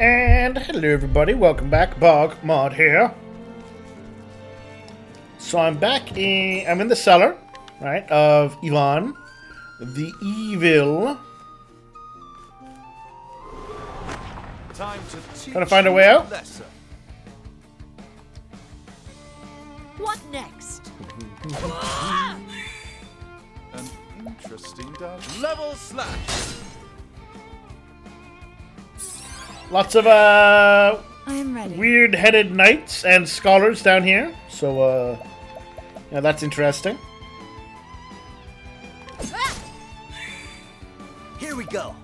And hello everybody, welcome back, BogMod here. So I'm in the cellar, right, of Ivan, the evil. Time to Trying to find a way out. What next? An interesting dungeon. Level slash. Lots of I am ready. weird-headed knights and scholars down here, so yeah, that's interesting. Here we go.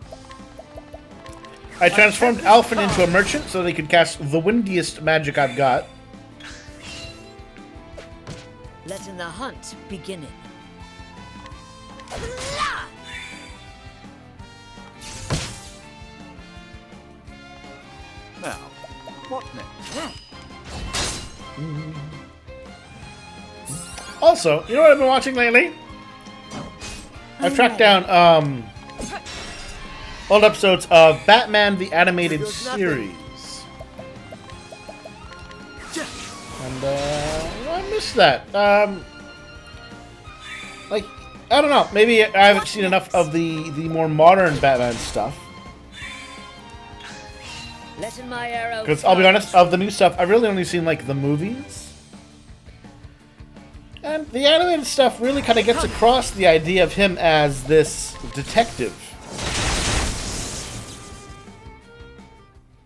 I transformed Alphen into a merchant so they could cast the windiest magic I've got. Letting the hunt begin. Now, what next? Also, you know what I've been watching lately? I've tracked down old episodes of Batman the Animated Series. And I missed that. Like, I don't know, maybe I haven't seen enough of the more modern Batman stuff. Letting my arrow. Because I'll be honest, of the new stuff, I've really only seen like the movies. And the animated stuff really kind of gets across the idea of him as this detective.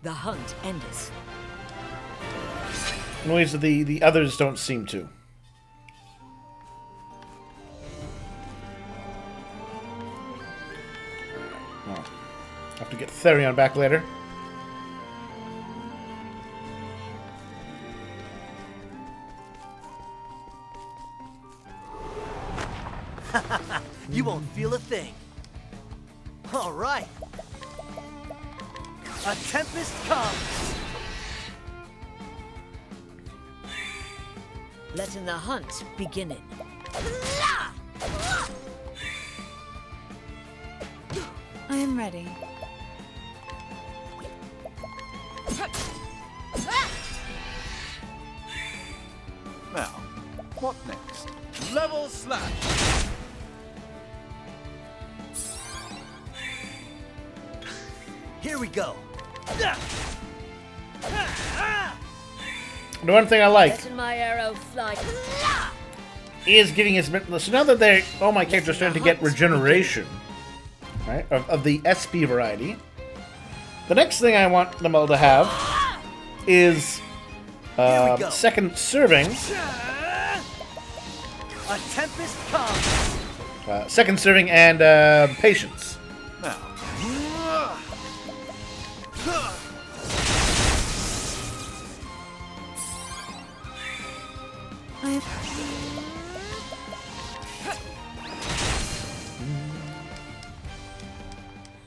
The hunt endeth. In ways that the others don't seem to. Oh. Have to get Therion back later. You won't feel a thing. All right. A tempest comes. Letting the hunt begin. I am ready. Now, what next? Level slash. Here we go. The one thing I like Letting my arrow fly. is getting his... So now that all my characters are starting to get regeneration, right, of the SP variety, the next thing I want them all to have is second serving. A tempest comes. Second serving and patience. Now.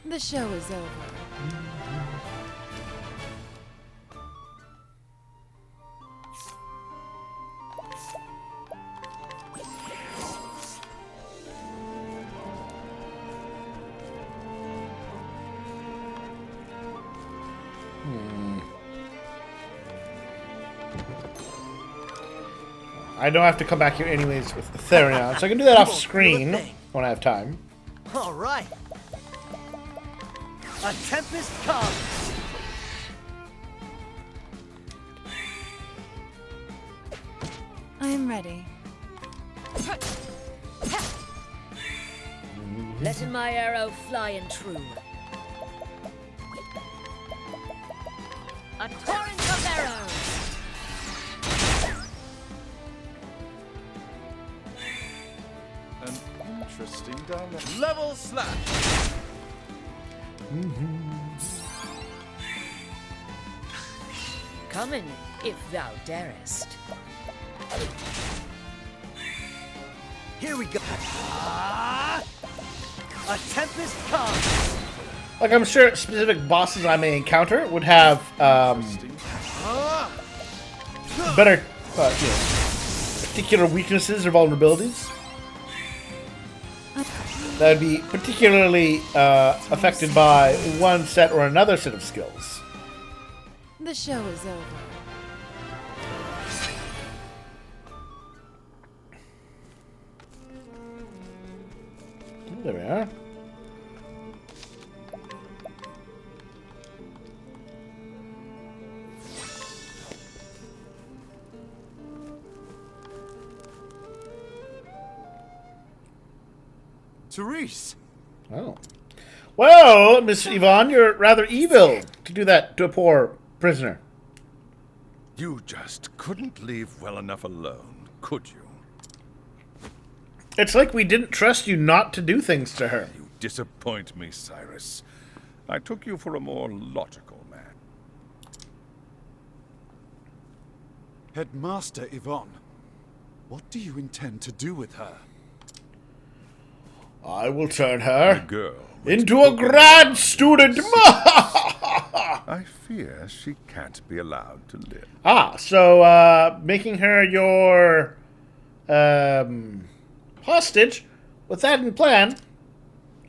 The show is over. I don't have to come back here anyways with Therion, so I can do that off screen when I have time. All right. A tempest comes. I am ready. Letting my arrow fly and true. A torrent of arrows. An interesting dilemma. Level slash. Come in, if thou darest. Here we go. A tempest comes. Like, I'm sure specific bosses I may encounter would have better, particular weaknesses or vulnerabilities that would be particularly affected by one set or another set of skills. The show is over. There we are. Therese! Oh. Well, Miss Yvonne, you're rather evil to do that to a poor prisoner. You just couldn't leave well enough alone, could you? It's like we didn't trust you not to do things to her. You disappoint me, Cyrus. I took you for a more logical man. Headmaster Yvonne, what do you intend to do with her? I will turn The her girl into a grad student. I fear she can't be allowed to live. So making her your hostage, with that in plan,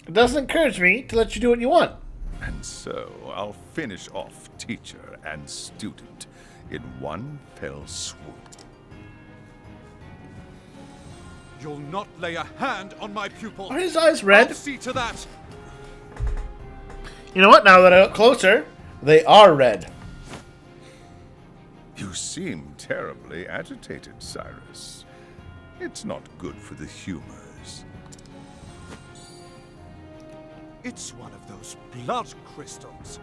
it doesn't encourage me to let you do what you want. And so I'll finish off teacher and student in one fell swoop. You'll not lay a hand on my pupil. Are his eyes red? I'll see to that. You know what? Now that I look closer, they are red. You seem terribly agitated, Cyrus. It's not good for the humors. It's one of those blood crystals.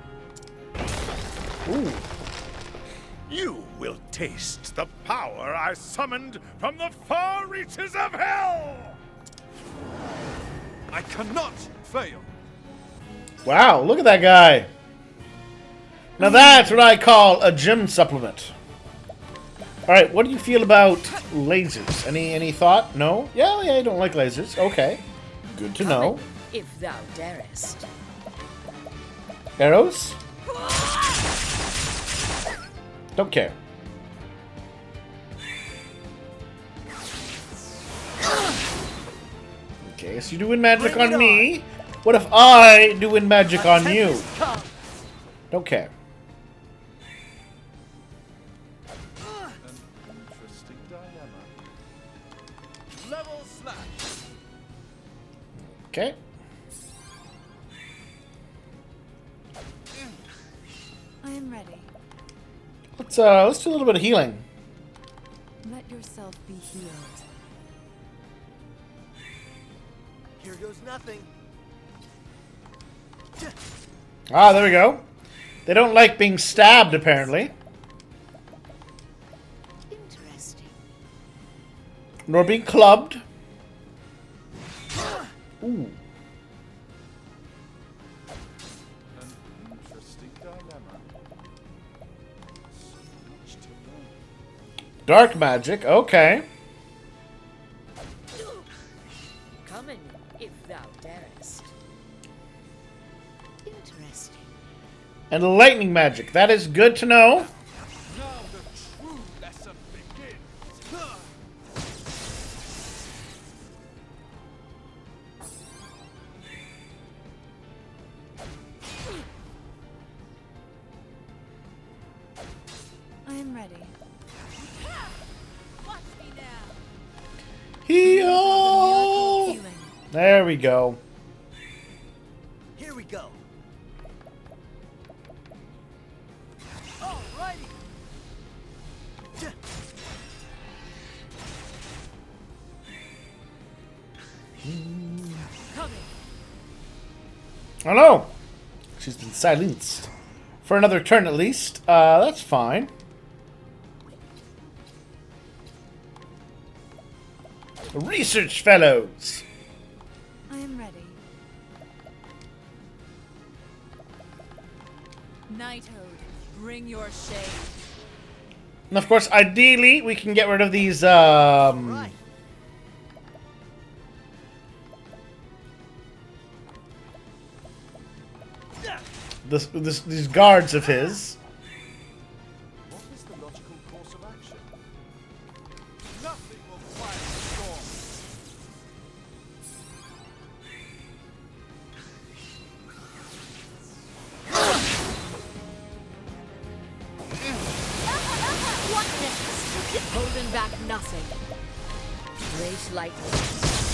Ooh. You will taste the power I summoned from the far reaches of hell! I cannot fail. Wow, look at that guy. Now that's what I call a gym supplement. Alright, what do you feel about lasers? Any thought? No? Yeah, I don't like lasers. Okay. Good to know. If thou darest. Arrows? Don't care. Okay, so you do win magic on me. What if I do win magic on you? Don't care. Interesting dilemma. Level slash. Okay. I am ready. Let's do a little bit of healing. Let yourself be healed. Here goes nothing. Ah, there we go. They don't like being stabbed, apparently. Interesting. Nor being clubbed. Ooh. Interesting dilemma. Dark magic, okay. Come in, if thou darest. Interesting. And lightning magic, that is good to know. Now the true lesson begins. I am ready. Heal! Healing. There we go. Here we go. Alrighty. Coming. Oh no! She's been silenced. For another turn at least. That's fine. Research fellows! I am ready. Knighthood, bring your shade. And of course, ideally, we can get rid of these, Right. these guards of his. What is the logical course of action? Nothing will quiet the storm. holding back nothing. Race lightning.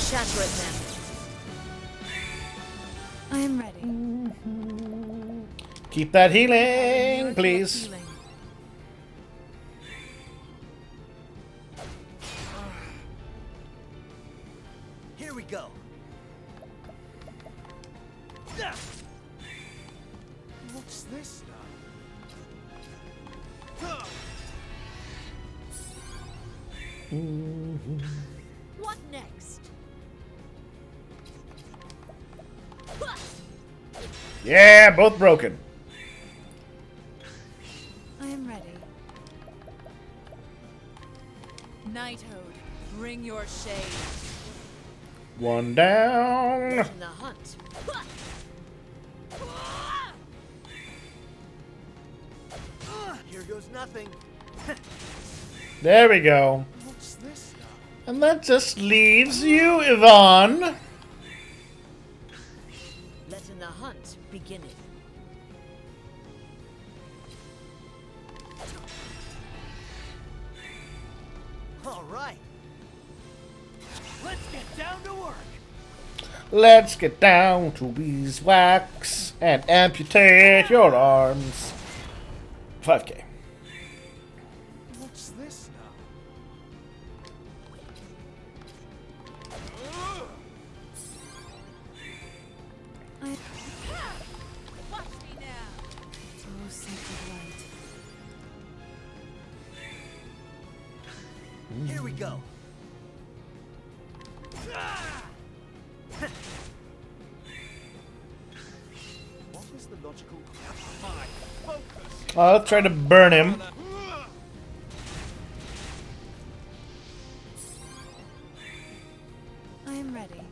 Shatter at them. I am ready. Keep that healing, Miracle of please. healing. Here we go. What's this now? What next? Yeah, both broken. I am ready. Knighthood, bring your shade. One down. In the hunt. Here goes nothing. There we go. What's this now? And that just leaves you, Yvonne. Letting the hunt begin it. All right. Let's get down to work. Let's get down to beeswax and amputate your arms. 5K. What's this now? Watch me now. Oh, sacred light. Here we go. What is the logical... My focus! Let's try to burn him. I am ready.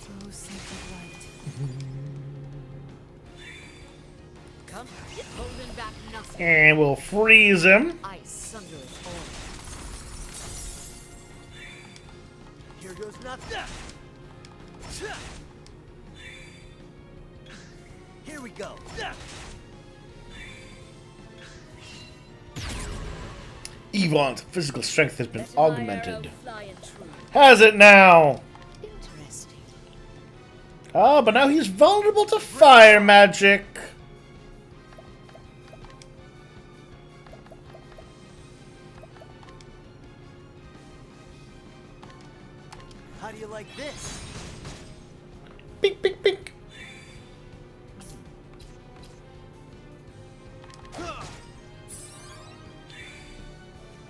Oh, sacred light. Come. Holding back nothing. And we'll freeze him. Ice sunder it all. Here goes nothing. Here we go. Yvonne's physical strength has been Let my augmented. arrow fly and true. Has it now? Interesting. Oh, but now he's vulnerable to fire magic. How do you like this? Pink, pink, pink.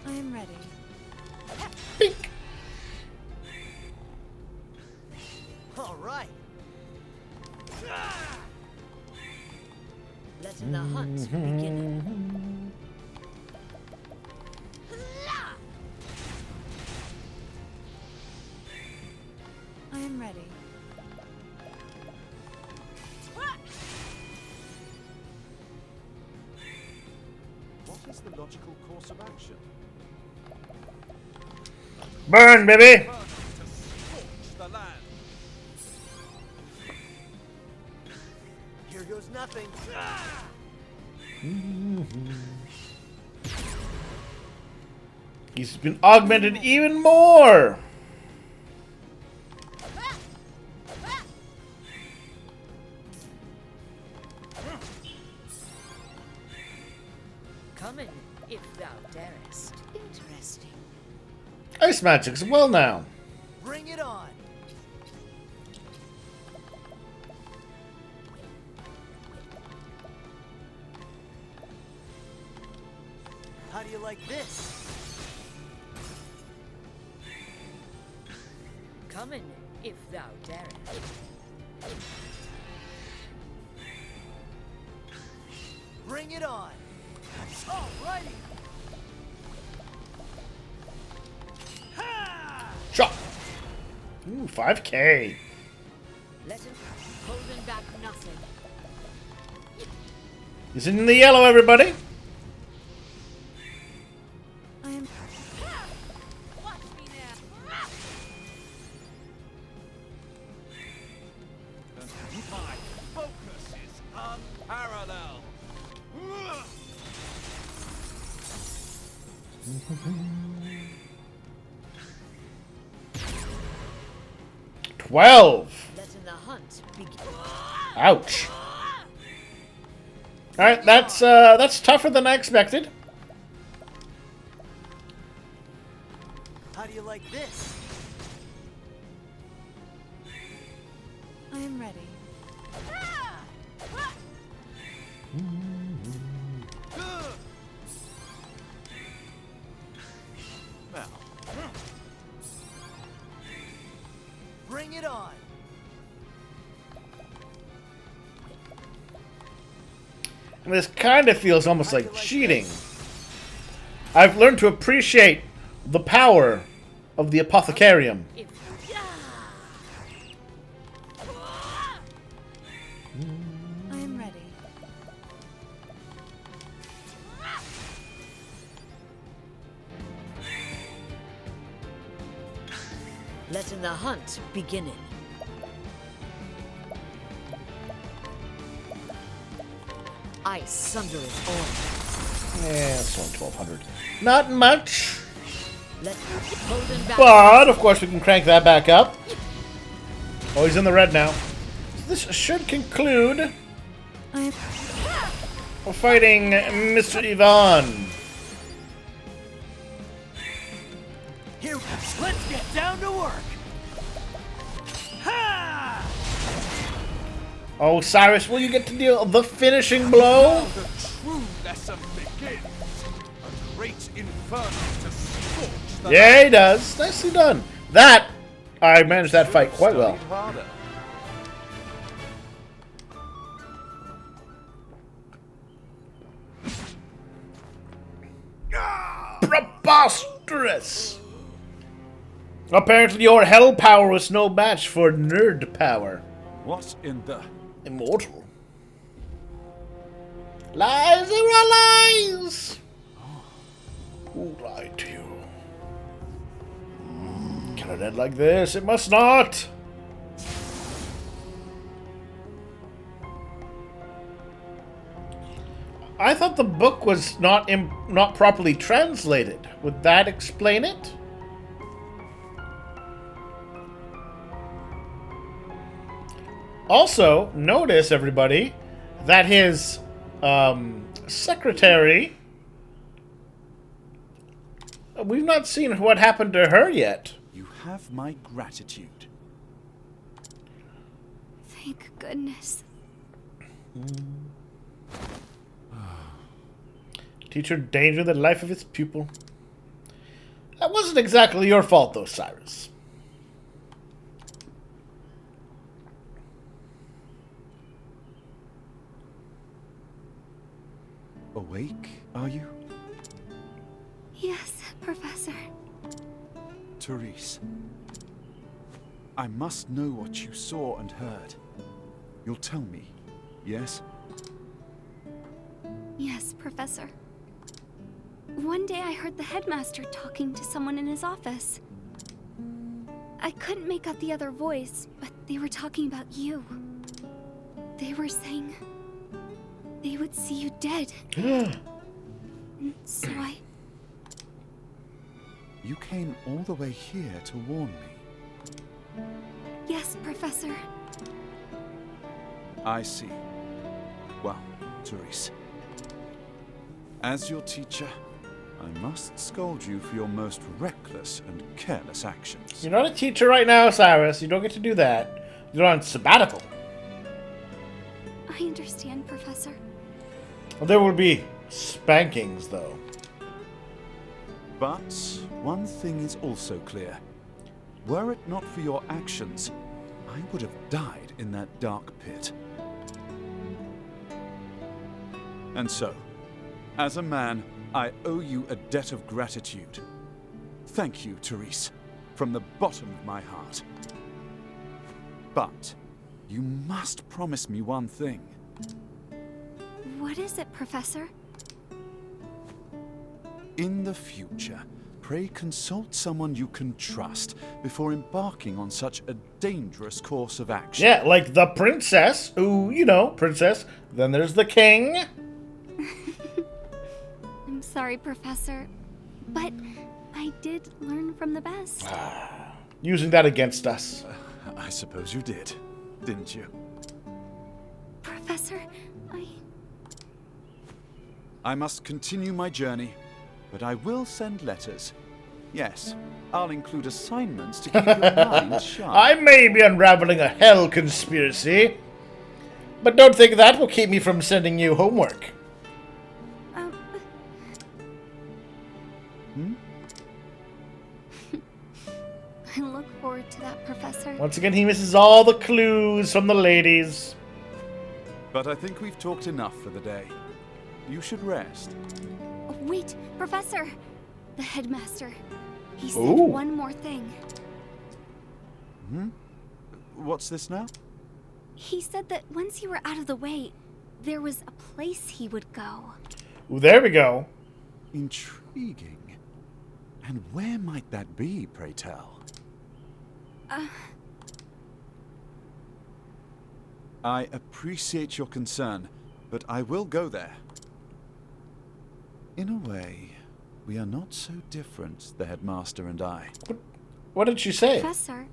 I am ready. Pink. All right. Letting the hunt begin. I am ready. What is the logical course of action? Burn, baby. Burn to scorch the land. Here goes nothing. He's been augmented even more. Coming, if thou darest. Interesting. Ice magic's well now. Bring it on. How do you like this? Coming, if thou darest. Bring it on. All righty. Chop. Ooh, 5K. Letting, holding back nothing. He's in the yellow, everybody. I am. Watch me now. My focus is unparalleled. Letting the hunt begin. Ouch. Alright, that's tougher than I expected. How do you like this? I am ready. Now, Bring it on. And this kind of feels almost like cheating. I've learned to appreciate the power of the apothecarium. I am ready. Letting the hunt beginning. I sunder it all. Yeah, it's only 1,200. Not much. Let golden back. But, of course, we can crank that back up. Oh, he's in the red now. So this should conclude I am. we're fighting Mr. Ivan. Here, let's get down to work. Ha! Oh, Cyrus, will you get to deal the finishing blow? the true lesson begins. A great inferno to scorch the Yeah, he does. Nicely done. That, I managed that fight quite well. Studied harder. Preposterous! Apparently your hell power was no match for nerd power. What in the... Immortal. Lies are lies! Who lied to you? Can it end like this? It must not! I thought the book was not properly translated. Would that explain it? Also, notice, everybody, that his secretary... We've not seen what happened to her yet. You have my gratitude. Thank goodness. Teacher endangered the life of his pupil. That wasn't exactly your fault, though, Cyrus. Awake, are you? Yes, Professor. Therese. I must know what you saw and heard. You'll tell me, yes? Yes, Professor. One day I heard the headmaster talking to someone in his office. I couldn't make out the other voice, but they were talking about you. They were saying they would see you dead. And so You came all the way here to warn me. Yes, Professor. I see. Well, Therese. As your teacher, I must scold you for your most reckless and careless actions. You're not a teacher right now, Cyrus. You don't get to do that. You're on sabbatical. I understand, Professor. There will be spankings, though. But one thing is also clear. Were it not for your actions, I would have died in that dark pit. And so, as a man, I owe you a debt of gratitude. Thank you, Therese, from the bottom of my heart. But you must promise me one thing. What is it, Professor? In the future, pray consult someone you can trust before embarking on such a dangerous course of action. Yeah, like the princess, who, you know, princess. Then there's the king. I'm sorry, Professor. But I did learn from the best. Using that against us. I suppose you did, didn't you? Professor, I must continue my journey, but I will send letters. Yes, I'll include assignments to keep your mind sharp. I may be unraveling a hell conspiracy, but don't think that will keep me from sending you homework. I look forward to that, Professor. Once again, he misses all the clues from the ladies. But I think we've talked enough for the day. You should rest. Wait, Professor! The headmaster. He said Ooh. one more thing. What's this now? He said that once you were out of the way, there was a place he would go. Ooh, there we go. Intriguing. And where might that be, pray tell? I appreciate your concern, but I will go there. In a way, we are not so different, the headmaster and I. What did she say? Professor,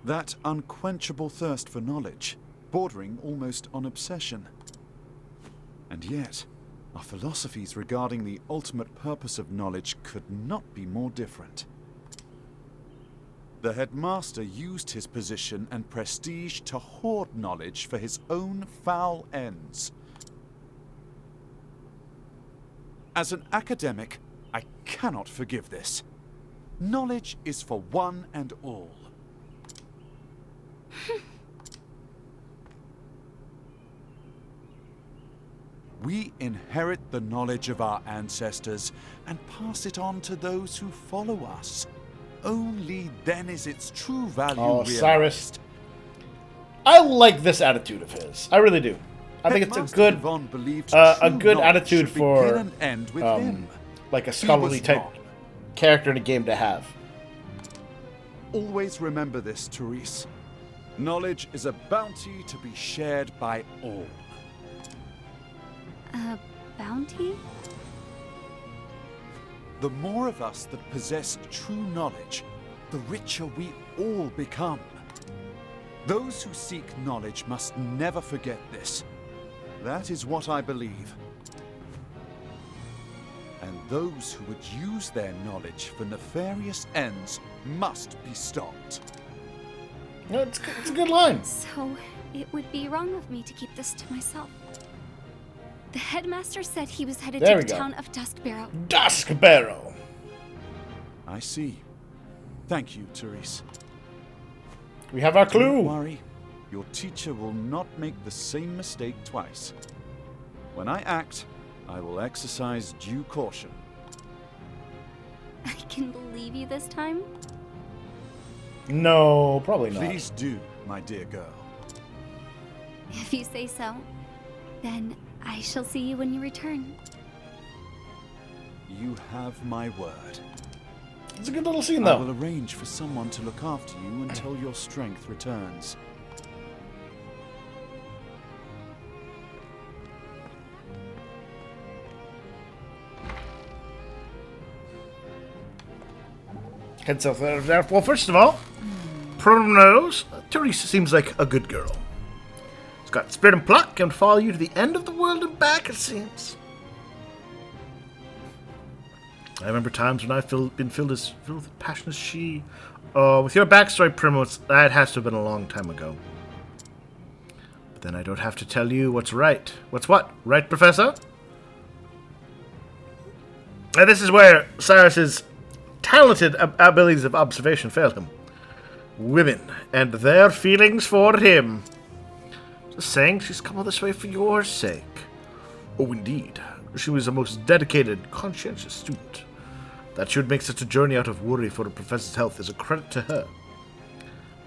That unquenchable thirst for knowledge, bordering almost on obsession. And yet, our philosophies regarding the ultimate purpose of knowledge could not be more different. The headmaster used his position and prestige to hoard knowledge for his own foul ends. As an academic, I cannot forgive this. Knowledge is for one and all. We inherit the knowledge of our ancestors and pass it on to those who follow us. Only then is its true value realized. Cyrus. I like this attitude of his. I really do. I think it's Headmaster a good, Devon believed a true good knowledge attitude should for begin and end with him. like a He scholarly was type wrong. character in a game to have. Always remember this, Therese. Knowledge is a bounty to be shared by all. a bounty? The more of us that possess true knowledge, the richer we all become. Those who seek knowledge must never forget this. That is what I believe. And those who would use their knowledge for nefarious ends must be stopped. No, it's a good line. So, it would be wrong of me to keep this to myself. The headmaster said he was headed There to we the go. town of Duskbarrow. Duskbarrow. I see. Thank you, Therese. We have our Don't clue. worry. Your teacher will not make the same mistake twice. When I act, I will exercise due caution. I can believe you this time? No, probably not. Please do, my dear girl. If you say so, then I shall see you when you return. You have my word. It's a good little scene, I though. will arrange for someone to look after you until your strength returns. Heads up there. Well, first of all, Primrose, Teresa seems like a good girl. She's got spirit and pluck and follow you to the end of the world and back, it seems. I remember times when I've been filled with passion as she. With your backstory, Primrose, that has to have been a long time ago. But then I don't have to tell you what's right. What's what? Right, Professor? And this is where Cyrus's talented abilities of observation failed him. Women and their feelings for him. Just saying, she's come all this way for your sake. Oh, indeed. She was a most dedicated, conscientious student. That she would make such a journey out of worry for the professor's health is a credit to her.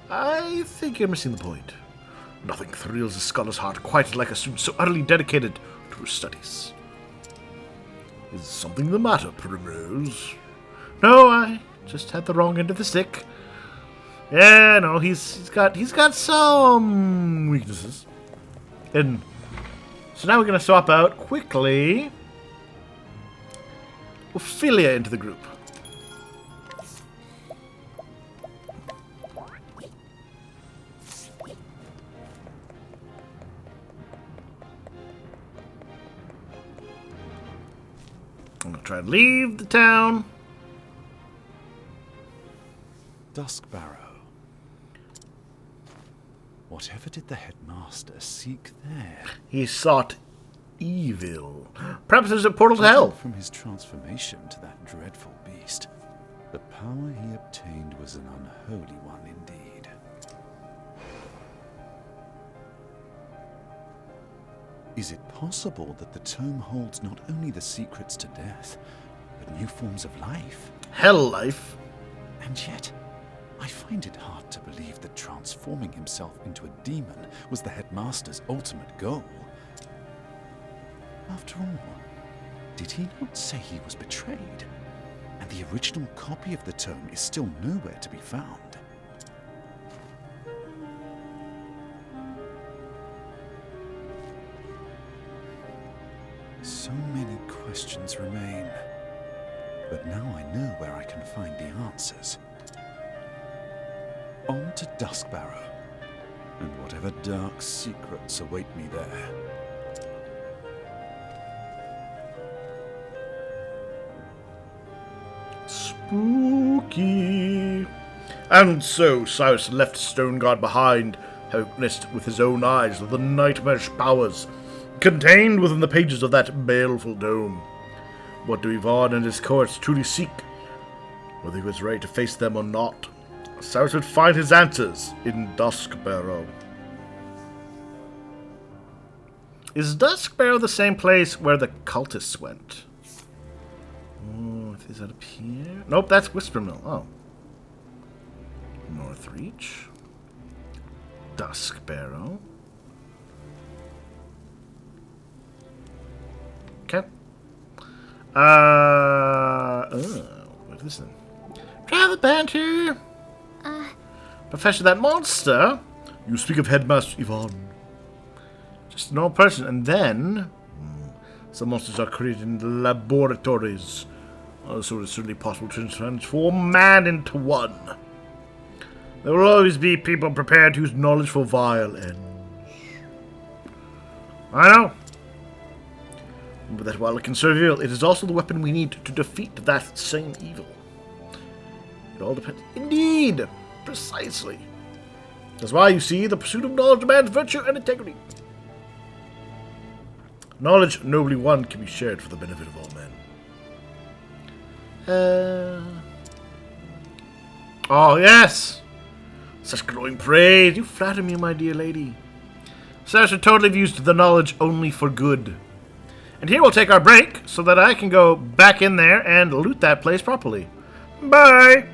I think you're missing the point. Nothing thrills a scholar's heart quite like a student so utterly dedicated to her studies. Is something the matter, Primrose? No, I just had the wrong end of the stick. Yeah, no, he's got some weaknesses. And So now we're going to swap out quickly Ophelia into the group. I'm going to try and leave the town. Duskbarrow. Whatever did the headmaster seek there? He sought evil. Perhaps there's a portal to hell. From his transformation to that dreadful beast, the power he obtained was an unholy one indeed. Is it possible that the tome holds not only the secrets to death, but new forms of life? Hell life. And yet, I find it hard to believe that transforming himself into a demon was the headmaster's ultimate goal. After all, did he not say he was betrayed? And the original copy of the tome is still nowhere to be found. So many questions remain. But now I know where I can find the answers. On to Duskbarrow, and whatever dark secrets await me there. Spooky. And so Cyrus left Stoneguard behind, having witnessed with his own eyes the nightmarish powers contained within the pages of that baleful dome. What do Yvonne and his courts truly seek? Whether he was ready to face them or not, Cyrus would find his answers in Duskbarrow. Is Duskbarrow the same place where the cultists went? Oh, is that up here? Nope, that's Whispermill. Oh. Northreach. Duskbarrow. Okay. What is it? Travel banter! Professor, that monster? You speak of Headmaster Yvonne. Just an old person, and then... some monsters are created in the laboratories. So it's certainly possible to transform man into one. There will always be people prepared to use knowledge for vile ends. I know. But that while it can serve evil, it is also the weapon we need to defeat that same evil. It all depends. Indeed! Precisely. That's why, you see, the pursuit of knowledge demands virtue and integrity. Knowledge nobly won can be shared for the benefit of all men. Oh, yes! Such glowing praise! You flatter me, my dear lady. Cyrus should totally have used the knowledge only for good. And here we'll take our break so that I can go back in there and loot that place properly. Bye!